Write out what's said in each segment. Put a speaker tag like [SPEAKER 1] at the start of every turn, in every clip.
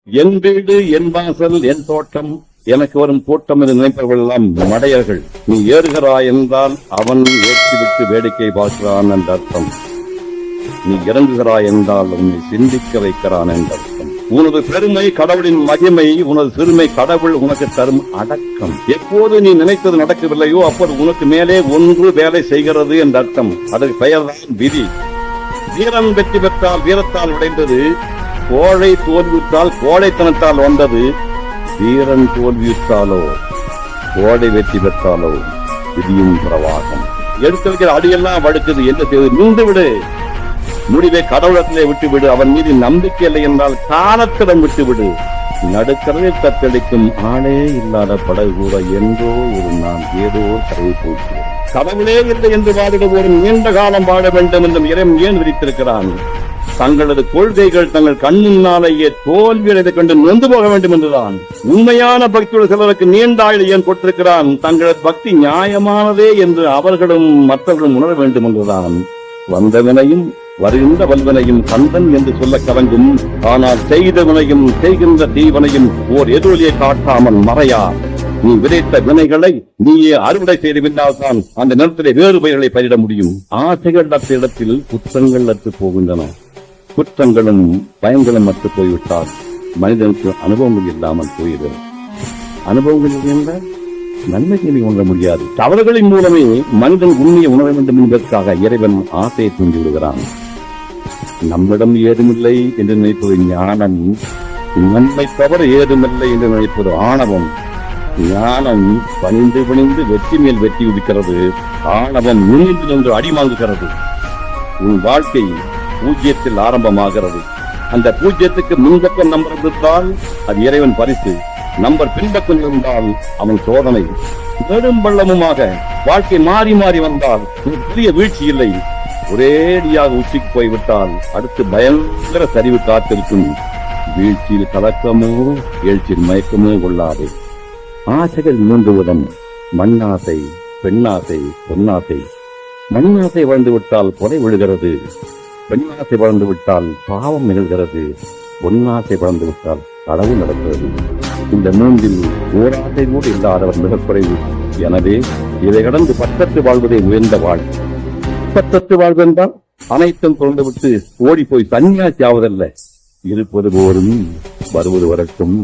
[SPEAKER 1] என் வீடு, என் வாசல், என் தோட்டம், எனக்கு வரும் கூட்டம் என்று நினைப்பவர்கள் எல்லாம் மடையர்கள். நீ ஏறுகிறாய் என்றால் அவன் ஏற்றிவிட்டு வேடிக்கை பார்க்கிறான் என்ற அர்த்தம். நீ இறங்குகிறாய் என்றால் உன்னை சிந்திக்க வைக்கிறான் என்ற அர்த்தம். உனது பெருமை கடவுளின் மகிமை, உனது சிறுமை கடவுள் உனக்கு தரும் அடக்கம். எப்போது நீ நினைத்தது நடக்கவில்லையோ அப்போது உனக்கு மேலே ஒன்று வேலை செய்கிறது என்ற அர்த்தம். அதற்கு பெயர்தான் விதி. வீரன் வெற்றி பெற்றால் வீரத்தால் உடைந்தது, கோழை தோல்வியுற்றால் கோழைத்தனத்தால் வந்தது. வீரன் தோல்வியுற்றாலோ கோழை வெற்றி பெற்றாலோ விதியும் பிரவாகம். எடுத்து வைக்கிற அடியெல்லாம் வடுக்குது. என்ன செய்வது? நின்று விடு. முடிவை கடவுளத்திலே விட்டுவிடு. அவன் மீது நம்பிக்கை இல்லை என்றால் காலத்திடம் விட்டுவிடு. நடுக்கடலில் தத்தளிக்கும் ஆளே இல்லாத படகு கூட என்றோ ஒரு நான் ஏதோ கரையை போகிறேன். கடவுளே இல்லை என்று வாதிடுவோர் நீண்ட காலம் வாழ வேண்டும் என்றும் இறைவன் ஏன் விதித்திருக்கிறான்? தங்களது கொள்கைகள் தங்கள் கண்ணினாலேயே தோல்வியடைந்து கொண்டு நொந்து போக வேண்டும் என்றுதான். உண்மையான பக்தியுள்ள சிலருக்கு நீண்ட ஆயுள் ஏன் கொடுத்திருக்கிறான்? தங்களது பக்தி நியாயமானதே என்று அவர்களும் மற்றவர்களும் உணர வேண்டும் என்றுதான். வந்தவனையும் வருகின்ற வல்வனையும் கந்தன் என்று சொல்ல கலங்கும். ஆனால் செய்தவனையும் செய்கின்ற தீவனையும் ஓர் எதிரொலியை காட்டாமல் மறையா. நீ விதைத்த வினைகளை நீயே அறுவடை செய்து விட்டால்தான் அந்த நிலத்திலே வேறு பயிர்களை பயிரிட முடியும். ஆசைகள் அற்ற இடத்தில் குற்றங்கள் அற்று போகின்றன. குற்றங்களும் பயங்களும் அற்று போய்விட்டால் மனிதனுக்கு அனுபவங்கள் இல்லாமல் போய்விடும். அனுபவங்கள் என்ற நன்மைகளை உணர முடியாது. தவறுகளின் மூலமே மனிதன் உண்மையை உணர வேண்டும் என்பதற்காக இறைவன் ஆசையை தூண்டி விடுகிறான். நம்மிடம் ஏதுமில்லை என்று நினைப்பது ஞானம், நன்மை தவிர ஏதுமில்லை என்று நினைப்பது ஆணவம். ஞானம் பணிந்து பணிந்து வெற்றி மேல் வெற்றி உதிக்கிறது. ஆணவம் நின்று நின்று அடிமாங்குகிறது. உன் வாழ்க்கை பூஜ்யத்தில் ஆரம்பமாகிறது. அந்த பூஜ்யத்துக்கு முன்பக்கம் நம்பர் இருந்தால் அது இறைவன் பரிசு. நம்பர் பின்பக்கம் இருந்தால் அவன் சோதனை. பெரும் பள்ளமுமாக வாழ்க்கை மாறி மாறி வந்தால் பெரிய வீழ்ச்சி இல்லை. ஒரேடியாக உச்சிக்கு போய்விட்டால் அடுத்து பயங்கர சரிவு காத்திருக்கும். வீழ்ச்சியில் கலக்கமோ எழுச்சியில் மயக்கமோ கொள்ளாதே. ஆசைகள் மூன்றுவிதம்: மண்ணாசை, பெண்ணாசை, பொன்னாசை. மண்ணாசை வளர்ந்து விட்டால் கொலை விழுகிறது. பெண்ணாசை வளர்ந்து விட்டால் பாவம் நிகழ்கிறது. பொன்னாசை வளர்ந்து விட்டால் களவு நடக்கிறது. இந்த மூன்றில் ஓராசை கூட இல்லாதவர் மிக குறைவு. எனவே இதை கடந்து பற்றத்து வாழ்வதே உயர்ந்த வாழ். பற்றத்து வாழ்வென்றால் அனைத்தும் தொடர்ந்துவிட்டு ஓடி போய் சன்னியாசி ஆவதல்ல. இருப்பது போரும் வருவது வரட்டும்,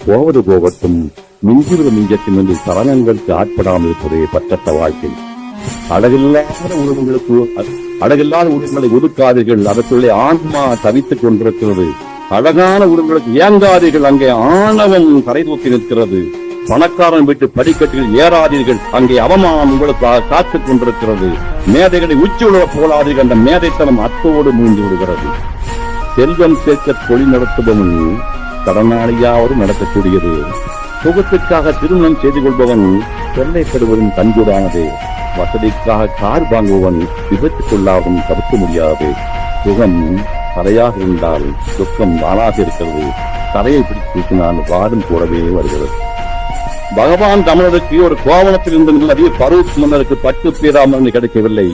[SPEAKER 1] போவது போகட்டும், மிஞ்சுவது மிஞ்சட்டும் என்று சரணங்களுக்கு ஆட்படாமல் இருப்பதே பற்றத்த வாழ்க்கை. அழகில்லாத உருவங்களை ஒதுக்காதீர்கள். அதற்குள்ளே ஆன்மா தவித்துக் கொண்டிருக்கிறது. அழகான உருவங்களுக்கு ஏங்காதீர்கள். அங்கே ஆணவம் கரை தூக்கி நிற்கிறது. பணக்காரன் வீட்டு படிக்கட்டில் ஏறாதீர்கள். அங்கே அவமானம் உங்களுக்கு காத்துக் கொண்டிருக்கிறது. மேதைகளை உச்சி உள்ள போலாதீர்கள். அந்த மேதைத்தனம் அத்தோடு மூழ்கி விடுகிறது. செல்வம் சேர்க்க தொழில் நடத்துபவன் கடனாளியாவது நடக்கக்கூடியது. சுகத்துக்காக திருமணம் செய்து கொள்பவன் தொல்லைப்படுவதும் கண்கூடானது. வசதிக்காக கார் வாங்குபவன் விபத்துக்குள்ளாகவும் தவிர்க்க முடியாது. சுகம் தரையாக இருந்தால் துக்கம் வாழாக இருக்கிறது. தரையை பிடித்து வாடும் கூடவே வருகிறது. பகவான் தமிழருக்கு ஒரு கோவணத்தில் இருந்த நிம்மதி பரூக் மன்னருக்கு பட்டு பீராமல் கிடைக்கவில்லை.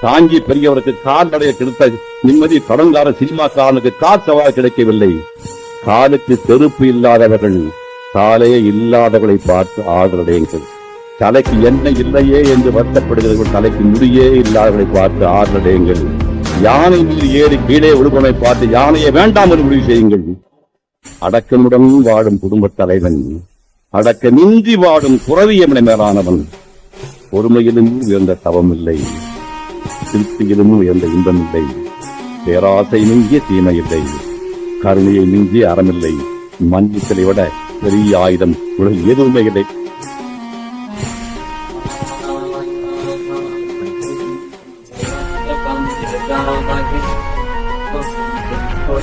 [SPEAKER 1] காஞ்சி பெரியவருக்கு கால்நடைய கிடைத்த நிம்மதி கடன்கார சினிமாக்காரனுக்கு கார் சவால் கிடைக்கவில்லை. காலுக்கு செருப்பு இல்லாதவர்கள் காலையே இல்லாதவர்களை பார்த்து ஆதரடையுங்கள். தலைக்கு எண்ணெய் இல்லையே என்று வருத்தப்படுகிறவர்கள் தலைக்கு முடியே இல்லாதவர்களை பார்த்து ஆதரடையுங்கள். யானை மீது ஏறி கீழே விழுப்பனை பார்த்து யானையை வேண்டாம் என்று முடிவு செய்யுங்கள். அடக்கமுடன் வாழும் குடும்ப தலைவன் அடக்கமின்றி வாடும் குறவியமனை மேலானவன். பொறுமையிலும் உயர்ந்த தவம் இல்லை, திருப்தியிலும் உயர்ந்த இன்பம் இல்லை, பேராசை மிஞ்சிய தீமை இல்லை, கருணையை மிஞ்சிய அறமில்லை, மன்னித்தலை விட பெரிய ஆயுதம் உலகில் எதுவுமே இல்லை.
[SPEAKER 2] Oh,